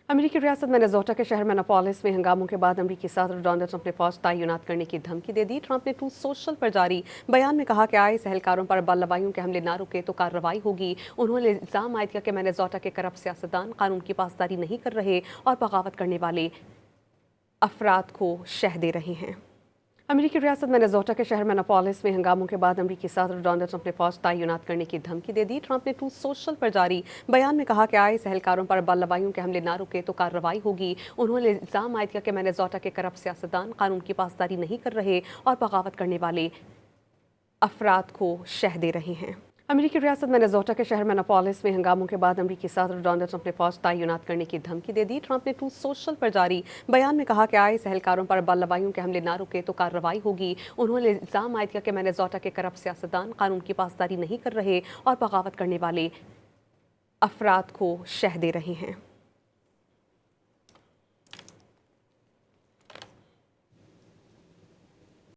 अमेरिकी रियासत मिनेसोटा के शहर मिनेपोलिस में हंगामों के बाद अमेरिकी सदर डोनाल्ड ट्रंप ने फौज तैनात करने की धमकी दे दी। ट्रंप ने ट्रूथ सोशल पर जारी बयान में कहा कि आईएस एहलकारों पर बल्लबाइयों के हमले ना रुके तो कार्रवाई होगी। उन्होंने इल्जाम आयद किया कि मिनेसोटा के करप्ट सियासतदान कानून की पासदारी नहीं कर रहे और बगावत करने वाले अफराद को शह दे रहे हैं। अमेरिकी रियासत मिनेसोटा के शहर मिनेपोलिस में हंगामों के बाद अमेरिकी सदर डोनाल्ड ट्रंप ने फौज तैनात करने की धमकी दे दी। ट्रंप ने ट्रूथ सोशल पर जारी बयान में कहा कि आईएस एहलकारों पर बल्लबाइयों के हमले ना रुके तो कार्रवाई होगी। उन्होंने इल्जाम आयद किया कि मिनेसोटा के करप्ट सियासतदान कानून की पासदारी नहीं कर रहे और बगावत करने वाले अफराद को शह दे रहे हैं। अमेरिकी रियासत मिनेसोटा के शहर मिनेपोलिस में हंगामों के बाद अमेरिकी सदर डोनाल्ड ट्रंप ने फौज तैनात करने की धमकी दे दी। ट्रंप ने ट्रूथ सोशल पर जारी बयान में कहा कि आईएस एहलकारों पर बल्लबाइयों के हमले ना रुके तो कार्रवाई होगी। उन्होंने इल्जाम आयद किया कि मिनेसोटा के करप्ट सियासतदान कानून की पासदारी नहीं कर रहे और बगावत करने वाले अफराद को शह दे रहे हैं।